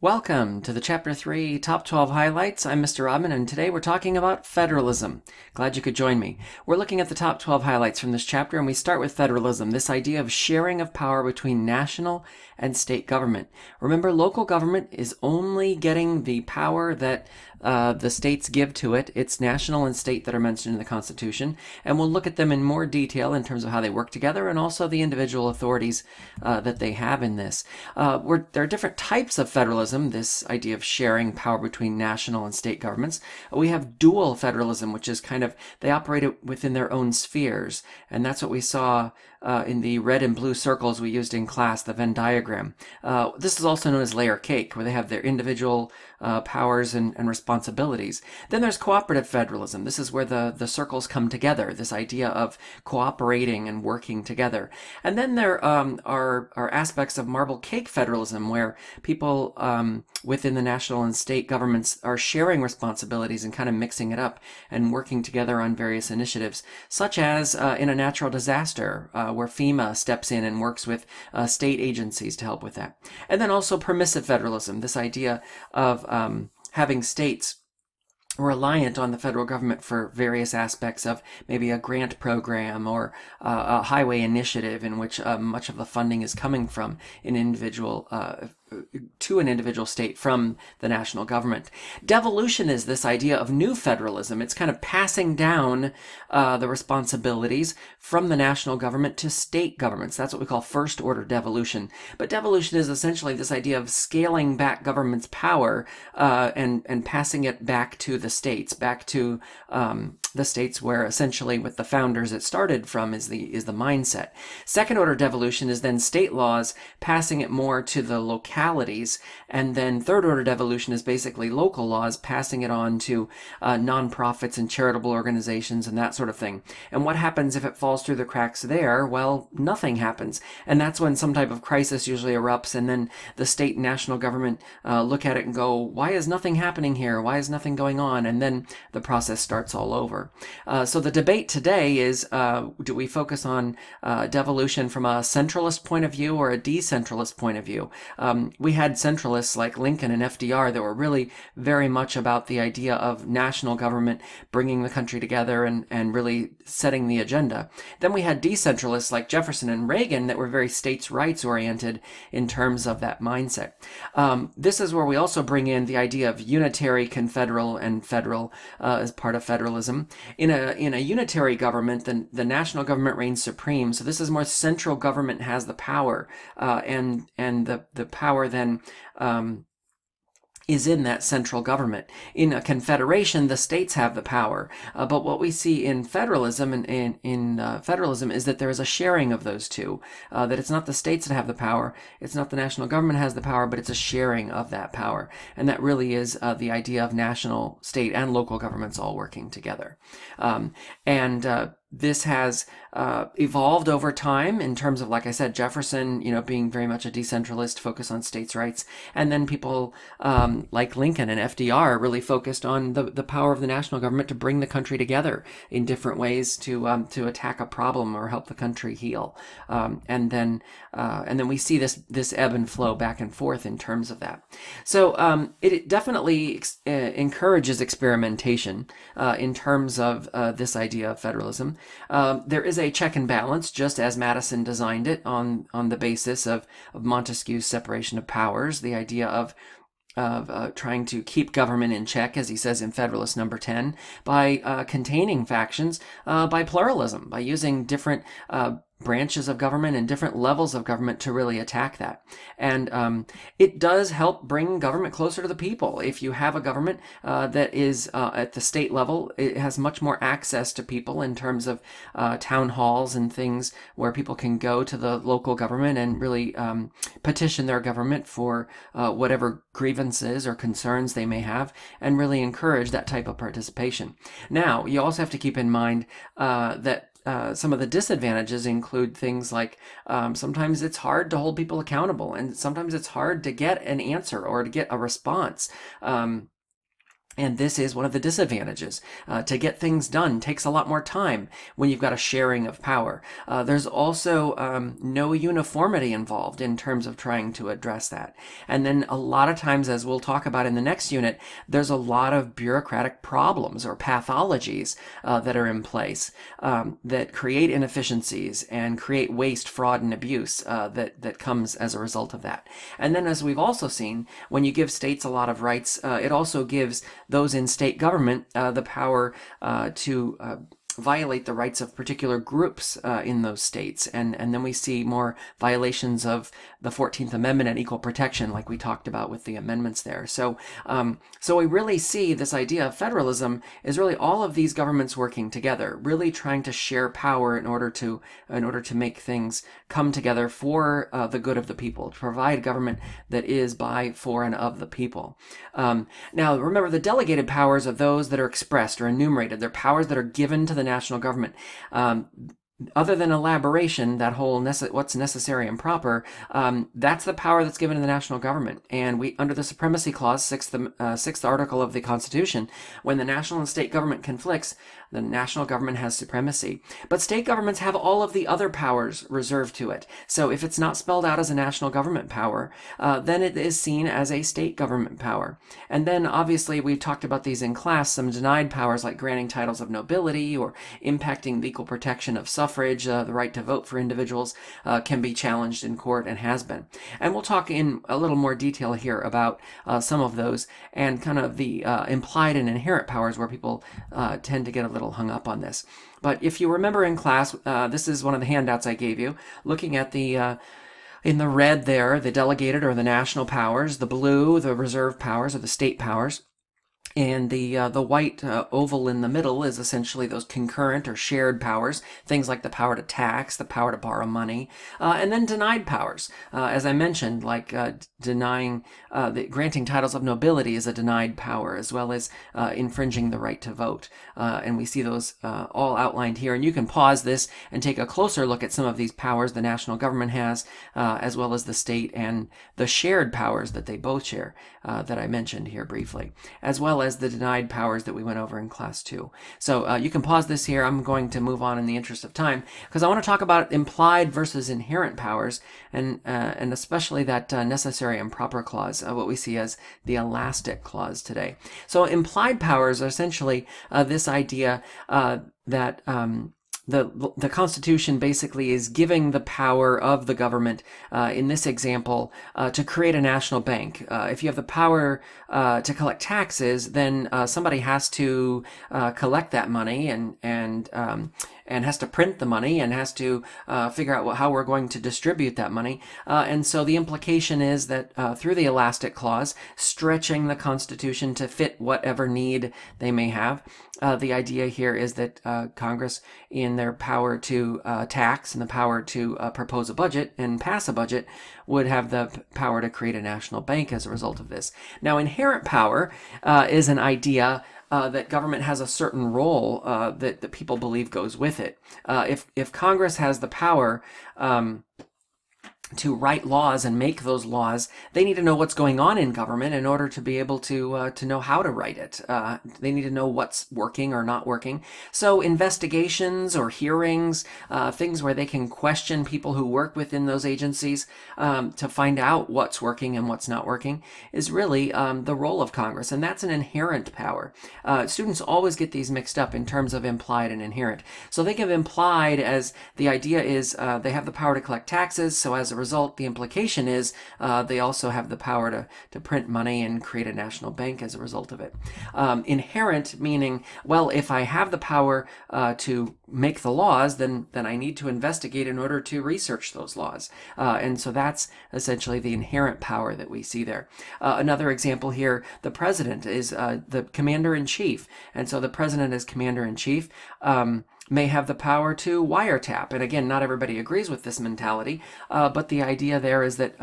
Welcome to the Chapter 3 Top 12 Highlights. I'm Mr. Rodman, and today we're talking about federalism. Glad you could join me. We're looking at the top 12 highlights from this chapter, and we start with federalism, this idea of sharing of power between national and state government. Remember, local government is only getting the power that the states give to it. It's national and state that are mentioned in the Constitution, and we'll look at them in more detail in terms of how they work together and also the individual authorities that they have in this. There are different types of federalism, this idea of sharing power between national and state governments. We have dual federalism, which is kind of, they operate within their own spheres, and that's what we saw in the red and blue circles we used in class, the Venn diagram. This is also known as layer cake, where they have their individual powers and responsibilities. Then there's cooperative federalism. This is where the circles come together, this idea of cooperating and working together. And then there are aspects of marble cake federalism, where people within the national and state governments are sharing responsibilities and kind of mixing it up and working together on various initiatives, such as in a natural disaster, where FEMA steps in and works with state agencies to help with that. And then also permissive federalism, this idea of having states reliant on the federal government for various aspects of maybe a grant program or a highway initiative in which much of the funding is coming from an individual to an individual state from the national government. Devolution is this idea of new federalism. It's kind of passing down the responsibilities from the national government to state governments. That's what we call first order devolution. But devolution is essentially this idea of scaling back government's power and passing it back to the states, back to the states where essentially with the founders it started from is the mindset. Second order devolution is then state laws passing it more to the localities, and then third order devolution is basically local laws passing it on to nonprofits and charitable organizations and that sort of thing. And what happens if it falls through the cracks there? Well, nothing happens. And that's when some type of crisis usually erupts, and then the state and national government look at it and go, why is nothing happening here? Why is nothing going on? And then the process starts all over. So the debate today is, do we focus on devolution from a centralist point of view or a decentralist point of view? We had centralists like Lincoln and FDR that were really very much about the idea of national government bringing the country together and really setting the agenda. Then we had decentralists like Jefferson and Reagan that were very states' rights oriented in terms of that mindset. This is where we also bring in the idea of unitary, confederal, and federal as part of federalism. In a unitary government, the national government reigns supreme. So this is more central government has the power, and the power then is in that central government. In a confederation, the states have the power. But what we see in federalism federalism is that there is a sharing of those two. That it's not the states that have the power, it's not the national government has the power, but it's a sharing of that power. And that really is the idea of national, state, and local governments all working together. This has evolved over time in terms of, like I said, Jefferson, being very much a decentralist, focused on states' rights, and then people like Lincoln and FDR really focused on the power of the national government to bring the country together in different ways to attack a problem or help the country heal. And then we see this ebb and flow back and forth in terms of that. So it definitely encourages experimentation in terms of this idea of federalism. There is a check and balance, just as Madison designed it on the basis of Montesquieu's separation of powers, the idea of trying to keep government in check, as he says in Federalist number 10, by containing factions, by pluralism, by using different branches of government and different levels of government to really attack that. And it does help bring government closer to the people. If you have a government that is at the state level, it has much more access to people in terms of town halls and things where people can go to the local government and really petition their government for whatever grievances or concerns they may have, and really encourage that type of participation. Now, you also have to keep in mind that some of the disadvantages include things like sometimes it's hard to hold people accountable, and sometimes it's hard to get an answer or to get a response. And this is one of the disadvantages. To get things done takes a lot more time when you've got a sharing of power. There's also no uniformity involved in terms of trying to address that. And then a lot of times, as we'll talk about in the next unit, there's a lot of bureaucratic problems or pathologies that are in place that create inefficiencies and create waste, fraud, and abuse that comes as a result of that. And then, as we've also seen, when you give states a lot of rights, it also gives those in state government the power to violate the rights of particular groups in those states. And then we see more violations of the 14th Amendment and equal protection, like we talked about with the amendments there. So we really see this idea of federalism is really all of these governments working together, really trying to share power in order to make things come together for the good of the people, to provide government that is by, for, and of the people. Now, remember, the delegated powers are those that are expressed or enumerated. They're powers that are given to the national government. Other than elaboration, that whole what's necessary and proper, that's the power that's given to the national government. And we, under the Supremacy Clause, sixth article of the Constitution, when the national and state government conflicts, the national government has supremacy. But state governments have all of the other powers reserved to it. So if it's not spelled out as a national government power, then it is seen as a state government power. And then, obviously, we've talked about these in class, some denied powers like granting titles of nobility or impacting the equal protection of suffrage, the right to vote for individuals, can be challenged in court and has been. And we'll talk in a little more detail here about some of those and kind of the implied and inherent powers where people tend to get a little hung up on this. But if you remember in class, this is one of the handouts I gave you, looking at the in the red there, the delegated or the national powers, the blue, the reserve powers or the state powers. And the white oval in the middle is essentially those concurrent or shared powers, things like the power to tax, the power to borrow money, and then denied powers. As I mentioned, like granting titles of nobility is a denied power, as well as infringing the right to vote. And we see those all outlined here. And you can pause this and take a closer look at some of these powers the national government has, as well as the state and the shared powers that they both share that I mentioned here briefly, as well as the denied powers that we went over in class 2. So you can pause this here. I'm going to move on in the interest of time because I want to talk about implied versus inherent powers, and especially that necessary and proper clause, what we see as the elastic clause today. So implied powers are essentially this idea that the Constitution basically is giving the power of the government, in this example, to create a national bank. If you have the power to collect taxes, then somebody has to collect that money and has to print the money and has to figure out how we're going to distribute that money. And so the implication is that through the elastic clause, stretching the Constitution to fit whatever need they may have, the idea here is that Congress, in their power to tax and the power to propose a budget and pass a budget, would have the power to create a national bank as a result of this. Now, inherent power is an idea that government has a certain role that people believe goes with it. If Congress has the power to write laws and make those laws, they need to know what's going on in government in order to be able to know how to write it. They need to know what's working or not working. So investigations or hearings, things where they can question people who work within those agencies to find out what's working and what's not working, is really the role of Congress, and that's an inherent power. Students always get these mixed up in terms of implied and inherent. So think of implied as the idea is they have the power to collect taxes, so as a result, the implication is they also have the power to print money and create a national bank as a result of it. Inherent meaning, well, if I have the power to make the laws, then I need to investigate in order to research those laws. And so that's essentially the inherent power that we see there. Another example here, the president is the commander-in-chief. And so the president is commander-in-chief. may have the power to wiretap. And again, not everybody agrees with this mentality, but the idea there is that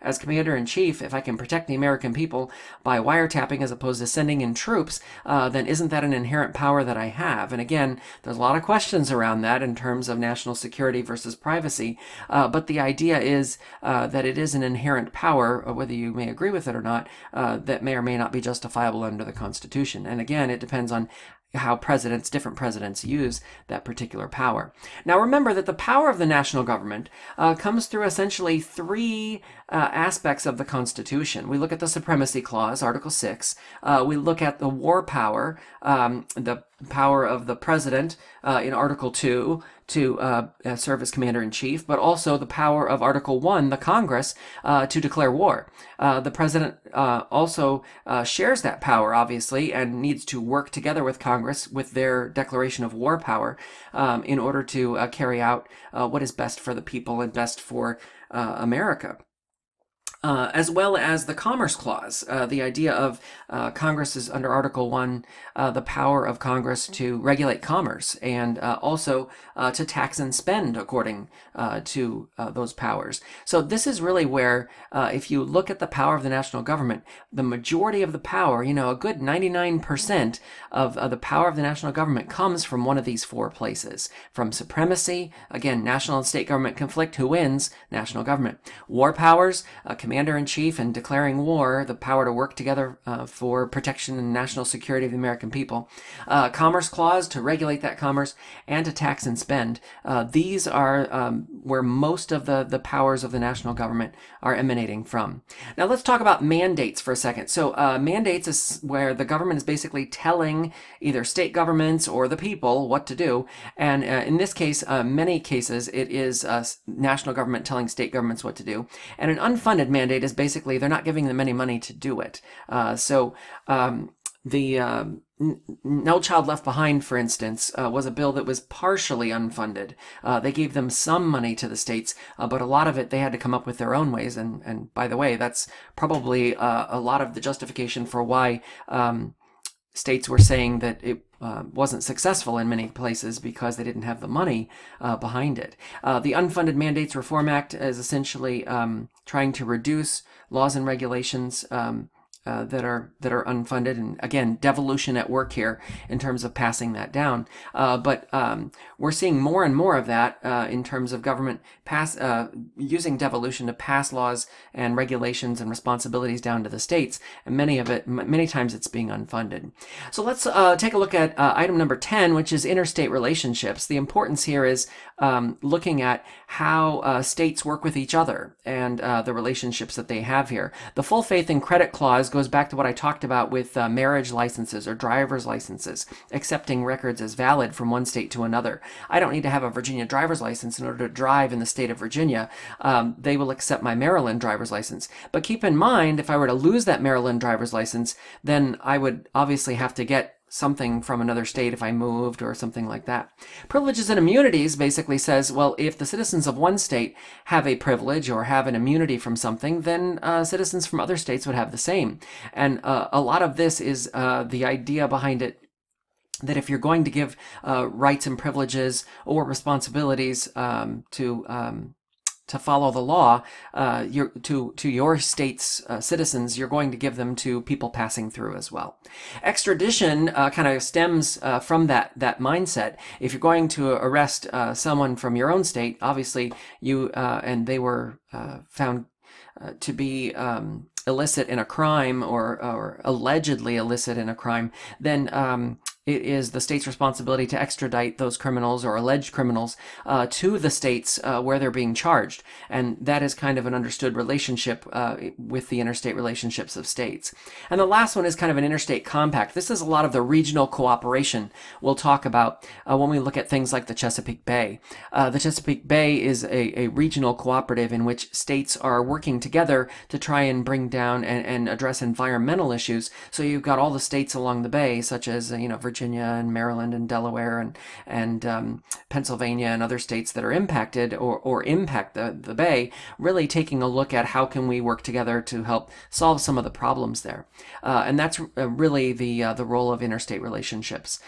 as commander-in-chief, if I can protect the American people by wiretapping as opposed to sending in troops, then isn't that an inherent power that I have? And again, there's a lot of questions around that in terms of national security versus privacy, but the idea is that it is an inherent power, whether you may agree with it or not, that may or may not be justifiable under the Constitution. And again, it depends on how different presidents use that particular power. Now remember that the power of the national government comes through essentially three aspects of the Constitution. We look at the Supremacy Clause, Article 6. We look at the war power, the power of the president in Article 2 to serve as commander-in-chief, but also the power of Article 1, the Congress, to declare war. The president also shares that power, obviously, and needs to work together with Congress with their declaration of war power in order to carry out what is best for the people and best for America. As well as the Commerce Clause, the idea of Congress is under Article 1, the power of Congress to regulate commerce and also to tax and spend according to those powers. So this is really where, if you look at the power of the national government, the majority of the power, a good 99% of the power of the national government comes from one of these four places. From supremacy, again, national and state government conflict, who wins? National government. War powers, commander-in-chief and declaring war, the power to work together for protection and national security of the American people. Commerce Clause to regulate that commerce and to tax and spend. These are where most of the powers of the national government are emanating from. Now let's talk about mandates for a second. So mandates is where the government is basically telling either state governments or the people what to do. And in this case, many cases, it is national government telling state governments what to do. And an unfunded mandate is basically they're not giving them any money to do it. No Child Left Behind, for instance, was a bill that was partially unfunded. They gave them some money to the states, but a lot of it they had to come up with their own ways. And by the way, that's probably a lot of the justification for why states were saying that it wasn't successful in many places because they didn't have the money behind it. The Unfunded Mandates Reform Act is essentially trying to reduce laws and regulations that are unfunded, and again, devolution at work here in terms of passing that down. But we're seeing more and more of that in terms of government using devolution to pass laws and regulations and responsibilities down to the states, and many times it's being unfunded. So let's take a look at item number 10, which is interstate relationships. The importance here is looking at how states work with each other and the relationships that they have here. The full faith and credit clause goes back to what I talked about with marriage licenses or driver's licenses, accepting records as valid from one state to another. I don't need to have a Virginia driver's license in order to drive in the state of Virginia. They will accept my Maryland driver's license. But keep in mind, if I were to lose that Maryland driver's license, then I would obviously have to get something from another state if I moved or something like that. Privileges and immunities basically says, well, if the citizens of one state have a privilege or have an immunity from something, then citizens from other states would have the same. And a lot of this is the idea behind it, that if you're going to give rights and privileges or responsibilities to follow the law to your state's citizens, you're going to give them to people passing through as well. Extradition kind of stems from that mindset. If you're going to arrest someone from your own state, obviously you and they were found to be illicit in a crime or allegedly illicit in a crime, then it is the state's responsibility to extradite those criminals or alleged criminals to the states where they're being charged. And that is kind of an understood relationship with the interstate relationships of states. And the last one is kind of an interstate compact. This is a lot of the regional cooperation we'll talk about when we look at things like the Chesapeake Bay. The Chesapeake Bay is a regional cooperative in which states are working together to try and bring down and address environmental issues. So you've got all the states along the bay, such as Virginia, Virginia and Maryland and Delaware and Pennsylvania and other states that are impacted or impact the Bay, really taking a look at how can we work together to help solve some of the problems there. And that's really the role of interstate relationships.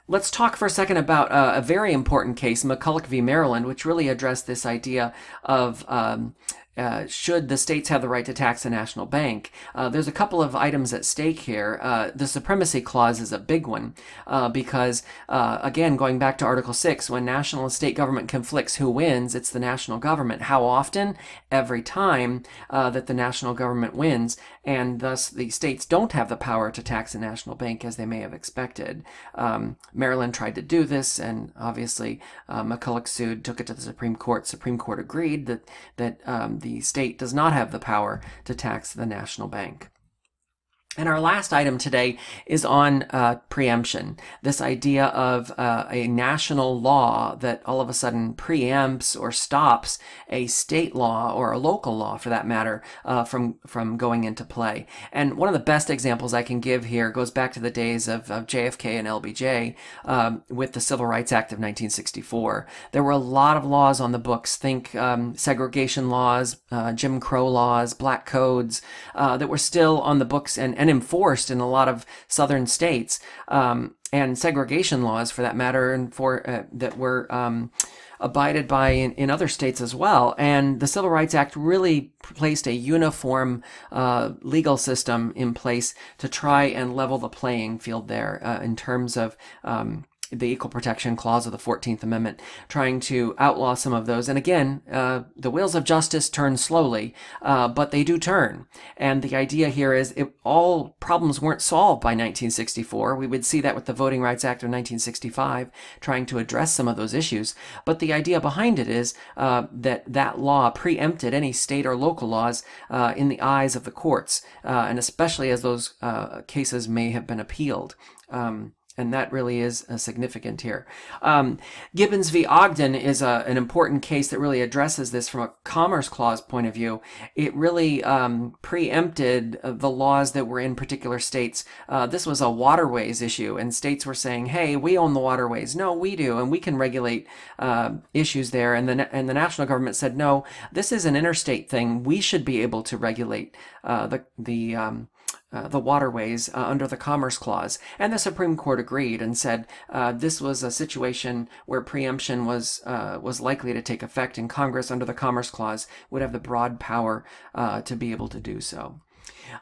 Let's talk for a second about a very important case, McCulloch v. Maryland, which really addressed this idea of should the states have the right to tax a national bank? There's a couple of items at stake here. The Supremacy Clause is a big one because, again, going back to Article 6, when national and state government conflicts, who wins? It's the national government. How often? Every time that the national government wins, and thus the states don't have the power to tax a national bank as they may have expected. Maryland tried to do this, and obviously McCulloch sued, took it to the Supreme Court. Supreme Court agreed that the state does not have the power to tax the national bank. And our last item today is on preemption, this idea of a national law that all of a sudden preempts or stops a state law or a local law, for that matter, from going into play. And one of the best examples I can give here goes back to the days of JFK and LBJ with the Civil Rights Act of 1964. There were a lot of laws on the books. Think segregation laws, Jim Crow laws, black codes that were still on the books and enforced in a lot of southern states, and segregation laws, for that matter, and that were abided by in other states as well. And the Civil Rights Act really placed a uniform legal system in place to try and level the playing field there in terms of the Equal Protection Clause of the 14th Amendment, trying to outlaw some of those. And again, the wheels of justice turn slowly, but they do turn. And the idea here is all problems weren't solved by 1964. We would see that with the Voting Rights Act of 1965, trying to address some of those issues. But the idea behind it is that law preempted any state or local laws in the eyes of the courts, and especially as those cases may have been appealed. And that really is significant here. Gibbons v. Ogden is an important case that really addresses this from a Commerce Clause point of view. It really preempted the laws that were in particular states. This was a waterways issue, and states were saying, hey, we own the waterways. No, we do, and we can regulate issues there. And the national government said, no, this is an interstate thing. We should be able to regulate the waterways under the Commerce Clause. And the Supreme Court agreed and said this was a situation where preemption was likely to take effect, and Congress under the Commerce Clause would have the broad power to be able to do so.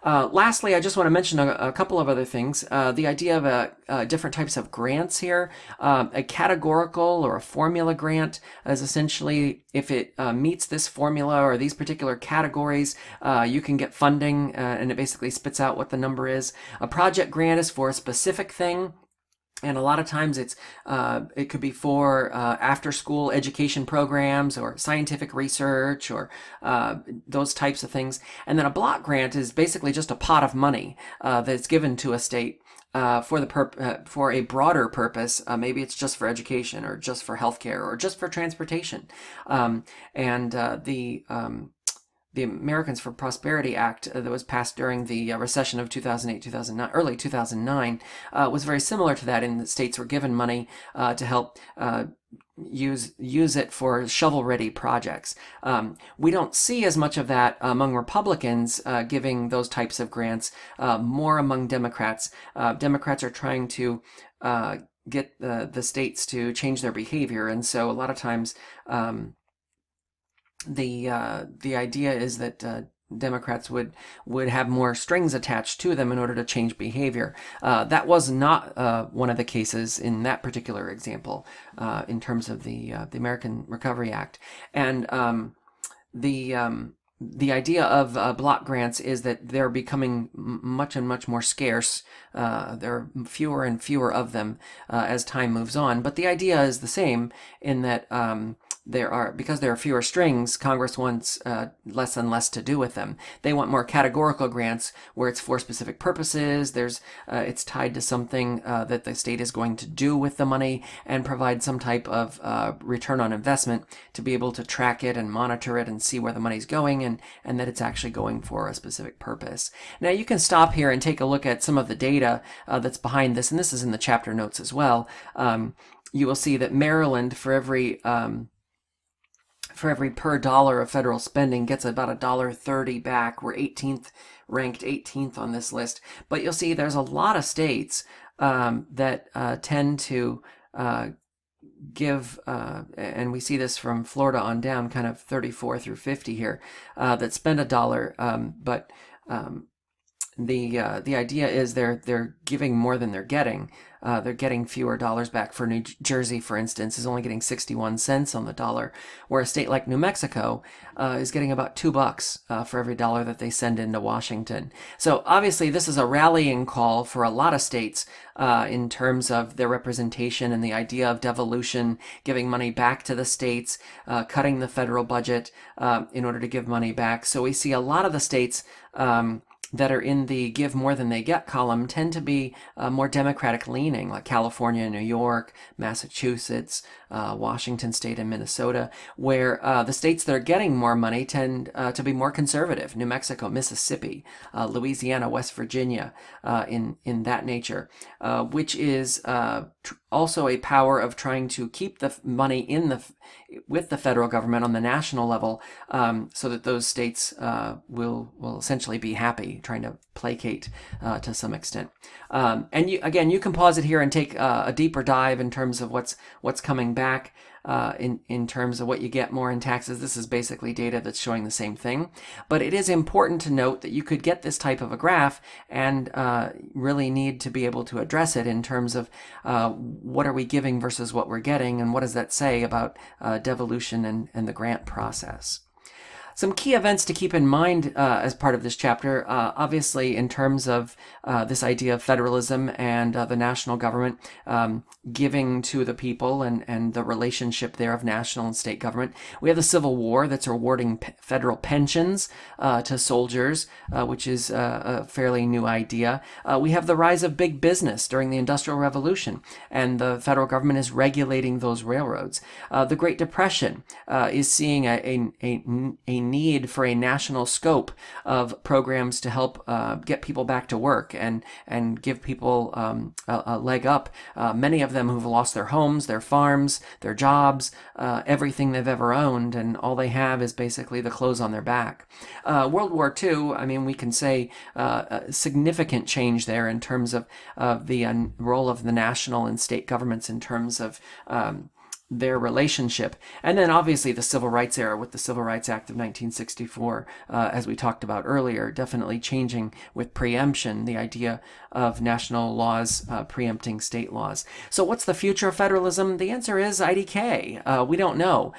Lastly, I just want to mention a couple of other things. The idea of different types of grants here. A categorical or a formula grant is essentially if it meets this formula or these particular categories, you can get funding, and it basically spits out what the number is. A project grant is for a specific thing. And a lot of times it could be for after-school education programs or scientific research or those types of things. And then a block grant is basically just a pot of money that's given to a state for a broader purpose. Maybe it's just for education or just for healthcare or just for transportation. The Americans for Prosperity Act that was passed during the recession of 2008-2009, early 2009, was very similar to that, in that states were given money to help use it for shovel-ready projects. We don't see as much of that among Republicans giving those types of grants, more among Democrats. Democrats are trying to get the states to change their behavior, and so a lot of times the idea is that Democrats would have more strings attached to them in order to change behavior. That was not one of the cases in that particular example in terms of the American Recovery Act. And the idea of block grants is that they're becoming much and much more scarce. There are fewer and fewer of them as time moves on. But the idea is the same, in that because there are fewer strings, Congress wants less and less to do with them. They want more categorical grants where it's for specific purposes. It's tied to something that the state is going to do with the money and provide some type of return on investment to be able to track it and monitor it and see where the money's going and that it's actually going for a specific purpose. Now you can stop here and take a look at some of the data that's behind this, and this is in the chapter notes as well. You will see that Maryland, for every per dollar of federal spending, gets about $1.30 back. We're ranked 18th on this list. But you'll see there's a lot of states that tend to give, and we see this from Florida on down, kind of 34 through 50 here, that spend $1. But the idea is they're giving more than they're getting. They're getting fewer dollars back. For New Jersey, for instance, is only getting 61 cents on the dollar, where a state like New Mexico is getting about $2 for every dollar that they send into Washington. So obviously this is a rallying call for a lot of states in terms of their representation and the idea of devolution, giving money back to the states, cutting the federal budget in order to give money back. So we see a lot of the states that are in the give more than they get column tend to be more Democratic leaning, like California, New York, Massachusetts, Washington State, and Minnesota, where the states that are getting more money tend to be more conservative. New Mexico, Mississippi, Louisiana, West Virginia, in that nature, which is also a power of trying to keep the money with the federal government on the national level, so that those states will essentially be happy, trying to placate to some extent. And you can pause it here and take a deeper dive in terms of what's coming back in terms of what you get more in taxes. This is basically data that's showing the same thing. But it is important to note that you could get this type of a graph and really need to be able to address it in terms of what are we giving versus what we're getting, and what does that say about devolution and the grant process. Some key events to keep in mind as part of this chapter, obviously in terms of this idea of federalism and the national government giving to the people and the relationship there of national and state government. We have the Civil War that's awarding federal pensions to soldiers, which is a fairly new idea. We have the rise of big business during the Industrial Revolution, and the federal government is regulating those railroads. The Great Depression is seeing a need for a national scope of programs to help get people back to work and give people a leg up. Many of them who've lost their homes, their farms, their jobs, everything they've ever owned, and all they have is basically the clothes on their back. World War II, I mean, we can say significant change there in terms of the role of the national and state governments in terms of their relationship. And then obviously the Civil Rights era with the Civil Rights Act of 1964, as we talked about earlier, definitely changing with preemption, the idea of national laws preempting state laws. So what's the future of federalism? The answer is IDK. We don't know.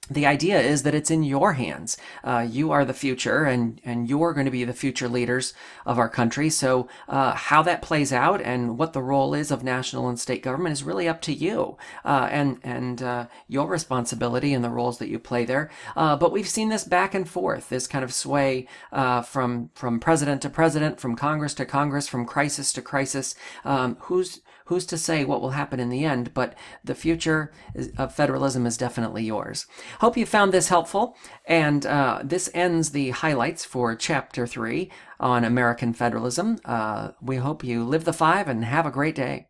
The idea is that it's in your hands. You are the future, and you're going to be the future leaders of our country. So how that plays out and what the role is of national and state government is really up to you and your responsibility and the roles that you play there. But we've seen this back and forth, this kind of sway from president to president, from Congress to Congress, from crisis to crisis. Who's to say what will happen in the end? But the future of federalism is definitely yours. Hope you found this helpful, and this ends the highlights for Chapter 3 on American federalism. We hope you live the 5 and have a great day.